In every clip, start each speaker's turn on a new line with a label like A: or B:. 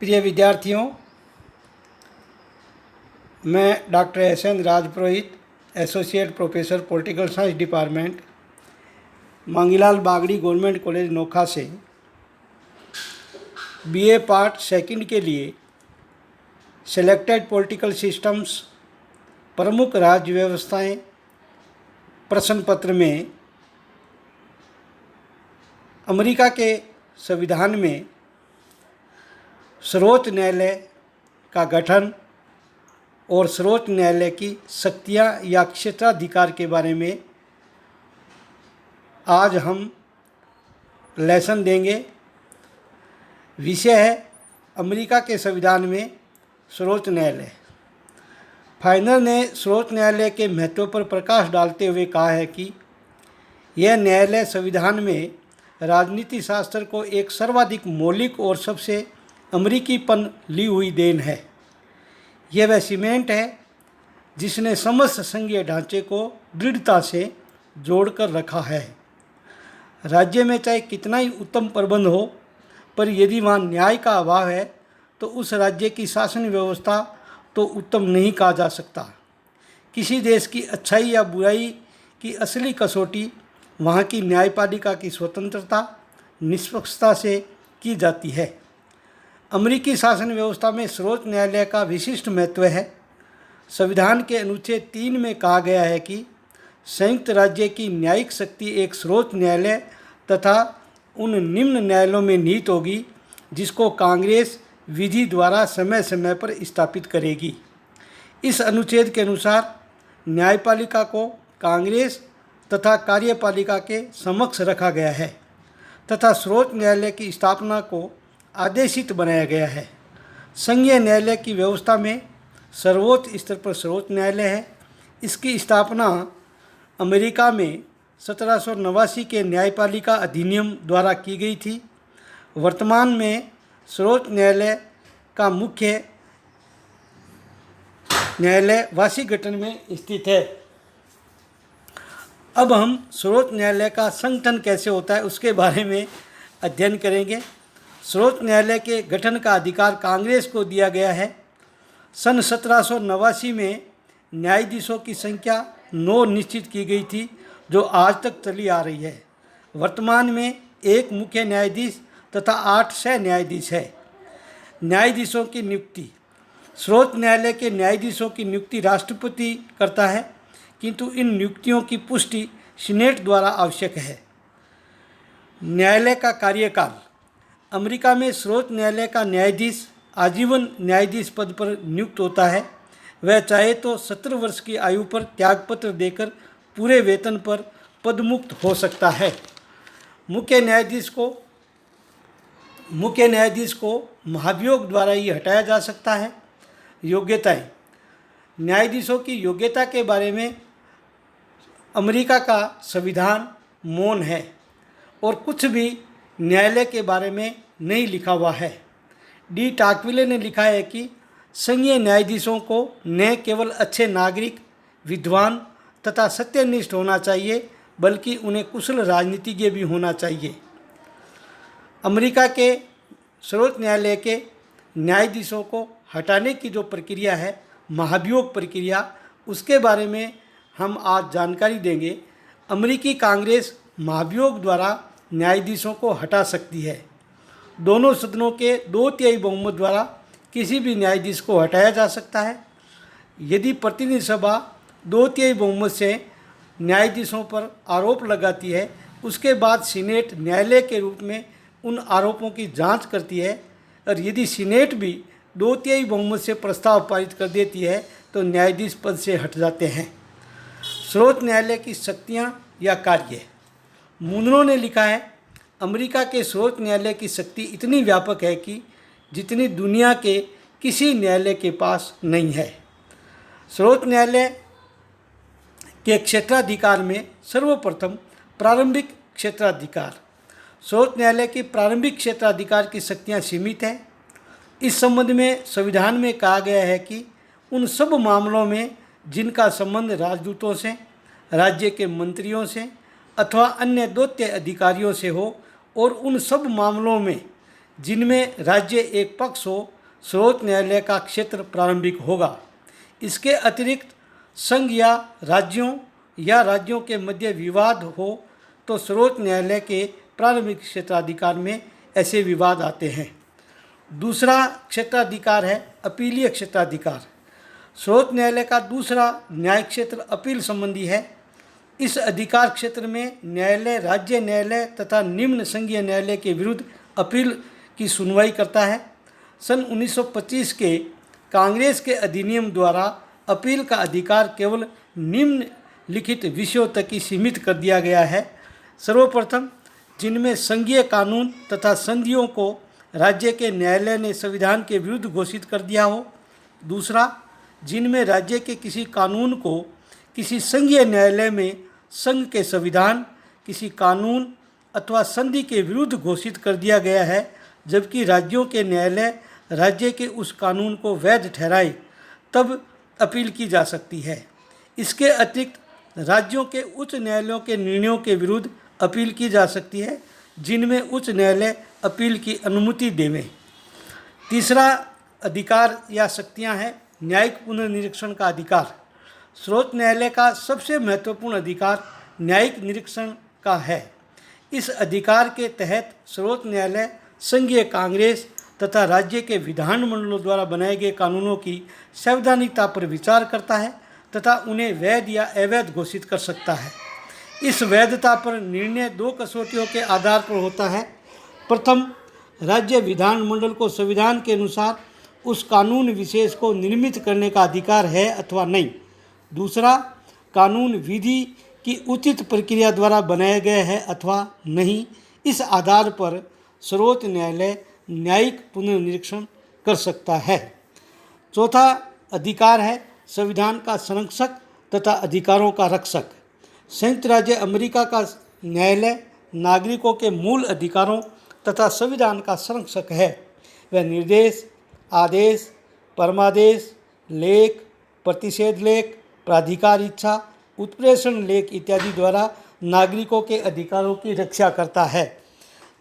A: प्रिय विद्यार्थियों, मैं doctor S N. Rajpurohit, associate professor political science department, Mangilal Bagri government college Nokha से बीए पार्ट सेकंड के लिए सेलेक्टेड पॉलिटिकल सिस्टम्स प्रमुख राज्य व्यवस्थाएं प्रश्न पत्र में अमेरिका के संविधान में सर्वोच्च न्यायालय का गठन और सर्वोच्च न्यायालय की शक्तियाँ या क्षेत्राधिकार के बारे में आज हम लेसन देंगे। विषय है अमेरिका के संविधान में सर्वोच्च न्यायालय। फाइनल ने सर्वोच्च न्यायालय के महत्व पर प्रकाश डालते हुए कहा है कि यह न्यायालय संविधान में राजनीति शास्त्र को एक सर्वाधिक मौलिक और सबसे अमेरिकीपन ली हुई देन है। यह वह सीमेंट है जिसने समस्त संघीय ढांचे को दृढ़ता से जोड़कर रखा है। राज्य में चाहे कितना ही उत्तम प्रबंध हो, पर यदि वहाँ न्याय का अभाव है तो उस राज्य की शासन व्यवस्था तो उत्तम नहीं कहा जा सकता। किसी देश की अच्छाई या बुराई की असली कसौटी वहाँ की न्यायपालिका की स्वतंत्रता, निष्पक्षता से की जाती है। अमेरिकी शासन व्यवस्था में सर्वोच्च न्यायालय का विशिष्ट महत्व है। संविधान के अनुच्छेद 3 में कहा गया है कि संयुक्त राज्य की न्यायिक शक्ति एक सर्वोच्च न्यायालय तथा उन निम्न न्यायालयों में निहित होगी जिसको कांग्रेस विधि द्वारा समय समय पर स्थापित करेगी। इस अनुच्छेद के अनुसार न्यायपालिका को कांग्रेस तथा कार्यपालिका के समक्ष रखा गया है तथा सर्वोच्च न्यायालय की स्थापना को आदेशित बनाया गया है। संघीय न्यायालय की व्यवस्था में सर्वोच्च स्तर पर सर्वोच्च न्यायालय है। इसकी स्थापना अमेरिका में 1789 के न्यायपालिका अधिनियम द्वारा की गई थी। वर्तमान में सर्वोच्च न्यायालय का मुख्य न्यायालय वाशिंगटन में स्थित है। अब हम सर्वोच्च न्यायालय का संगठन कैसे होता है उसके बारे में अध्ययन करेंगे। सर्वोच्च न्यायालय के गठन का अधिकार कांग्रेस को दिया गया है। सन 1789 में न्यायाधीशों की संख्या 9 निश्चित की गई थी जो आज तक चली आ रही है। वर्तमान में एक मुख्य न्यायाधीश तथा 8 सह न्यायाधीश है। न्यायाधीशों की नियुक्ति। सर्वोच्च न्यायालय के न्यायाधीशों की नियुक्ति राष्ट्रपति करता है, किंतु इन नियुक्तियों की पुष्टि सीनेट द्वारा आवश्यक है। न्यायालय का कार्यकाल। अमेरिका में सर्वोच्च न्यायालय का न्यायाधीश आजीवन न्यायाधीश पद पर नियुक्त होता है। वह चाहे तो 17 वर्ष की आयु पर त्यागपत्र देकर पूरे वेतन पर पदमुक्त हो सकता है। मुख्य न्यायाधीश को महाभियोग द्वारा ही हटाया जा सकता है। योग्यताएं। न्यायाधीशों की योग्यता के बारे में अमेरिका का संविधान मौन है और कुछ भी न्यायालय के बारे में नहीं लिखा हुआ है। डी टाकविले ने लिखा है कि संघीय न्यायाधीशों को न केवल अच्छे नागरिक, विद्वान तथा सत्यनिष्ठ होना चाहिए, बल्कि उन्हें कुशल राजनीतिज्ञ भी होना चाहिए। अमेरिका के सर्वोच्च न्यायालय के न्यायाधीशों को हटाने की जो प्रक्रिया है, महाभियोग प्रक्रिया, उसके बारे में हम आज जानकारी देंगे। अमेरिकी कांग्रेस महाभियोग द्वारा न्यायाधीशों को हटा सकती है। दोनों सदनों के 2/3 बहुमत द्वारा किसी भी न्यायाधीश को हटाया जा सकता है। यदि प्रतिनिधि सभा 2/3 बहुमत से न्यायाधीशों पर आरोप लगाती है, उसके बाद सीनेट न्यायालय के रूप में उन आरोपों की जांच करती है और यदि सीनेट भी 2/3 बहुमत से प्रस्ताव पारित कर देती है तो न्यायाधीश पद से हट जाते हैं। सर्वोच्च न्यायालय की शक्तियाँ या कार्य। मुनरो ने लिखा है, अमेरिका के सर्वोच्च न्यायालय की शक्ति इतनी व्यापक है कि जितनी दुनिया के किसी न्यायालय के पास नहीं है। सर्वोच्च न्यायालय के क्षेत्राधिकार में सर्वप्रथम प्रारंभिक क्षेत्राधिकार। सर्वोच्च न्यायालय की प्रारंभिक क्षेत्राधिकार की शक्तियाँ सीमित हैं। इस संबंध में संविधान में कहा गया है कि उन सब मामलों में जिनका संबंध राजदूतों से, राज्य के मंत्रियों से अथवा अन्य द्वितीय अधिकारियों से हो, और उन सब मामलों में जिनमें राज्य एक पक्ष हो, सर्वोच्च न्यायालय का क्षेत्र प्रारंभिक होगा। इसके अतिरिक्त संघ या राज्यों के मध्य विवाद हो तो सर्वोच्च न्यायालय के प्रारंभिक क्षेत्राधिकार में ऐसे विवाद आते हैं। दूसरा क्षेत्राधिकार है अपीलीय क्षेत्राधिकार। सर्वोच्च न्यायालय का दूसरा न्यायिक क्षेत्र अपील संबंधी है। इस अधिकार क्षेत्र में न्यायालय राज्य न्यायालय तथा निम्न संघीय न्यायालय के विरुद्ध अपील की सुनवाई करता है। सन 1925 के कांग्रेस के अधिनियम द्वारा अपील का अधिकार केवल निम्नलिखित विषयों तक ही सीमित कर दिया गया है। सर्वप्रथम, जिनमें संघीय कानून तथा संधियों को राज्य के न्यायालय ने संविधान के विरुद्ध घोषित कर दिया हो। दूसरा, जिनमें राज्य के किसी कानून को किसी संघीय न्यायालय में संघ के संविधान, किसी कानून अथवा संधि के विरुद्ध घोषित कर दिया गया है, जबकि राज्यों के न्यायालय राज्य के उस कानून को वैध ठहराए तब अपील की जा सकती है। इसके अतिरिक्त राज्यों के उच्च न्यायालयों के निर्णयों के विरुद्ध अपील की जा सकती है, जिनमें उच्च न्यायालय अपील की अनुमति देवें। तीसरा अधिकार या शक्तियां हैं न्यायिक पुनर्निरीक्षण का अधिकार। सर्वोच्च न्यायालय का सबसे महत्वपूर्ण अधिकार न्यायिक निरीक्षण का है। इस अधिकार के तहत सर्वोच्च न्यायालय संघीय कांग्रेस तथा राज्य के विधानमंडलों द्वारा बनाए गए कानूनों की संवैधानिकता पर विचार करता है तथा उन्हें वैध या अवैध घोषित कर सकता है। इस वैधता पर निर्णय दो कसौटियों के आधार पर होता है। प्रथम, राज्य विधानमंडल को संविधान के अनुसार उस कानून विशेष को निर्मित करने का अधिकार है अथवा नहीं। दूसरा, कानून विधि की उचित प्रक्रिया द्वारा बनाया गया है अथवा नहीं। इस आधार पर सर्वोच्च न्यायालय न्यायिक पुनर्निरीक्षण कर सकता है। चौथा अधिकार है संविधान का संरक्षक तथा अधिकारों का रक्षक। संयुक्त राज्य अमेरिका का न्यायालय नागरिकों के मूल अधिकारों तथा संविधान का संरक्षक है। वह निर्देश, आदेश, परमादेश, लेख, प्रतिषेध लेख, प्राधिकार इच्छा, उत्प्रेषण लेख इत्यादि द्वारा नागरिकों के अधिकारों की रक्षा करता है।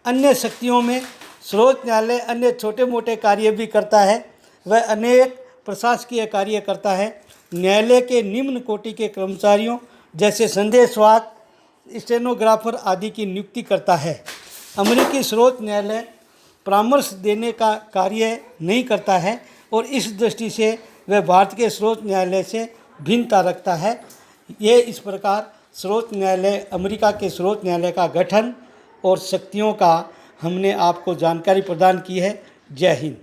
A: अन्य शक्तियों में सर्वोच्च न्यायालय अन्य छोटे मोटे कार्य भी करता है। वह अनेक प्रशासकीय कार्य करता है। न्यायालय के निम्न कोटि के कर्मचारियों जैसे संदेशवाहक, स्टेनोग्राफर आदि की नियुक्ति करता है। अमेरिकी सर्वोच्च न्यायालय परामर्श देने का कार्य नहीं करता है और इस दृष्टि से वह भारत के सर्वोच्च न्यायालय से भिन्नता रखता है। ये इस प्रकार सर्वोच्च न्यायालय, अमेरिका के सर्वोच्च न्यायालय का गठन और शक्तियों का हमने आपको जानकारी प्रदान की है। जय हिंद।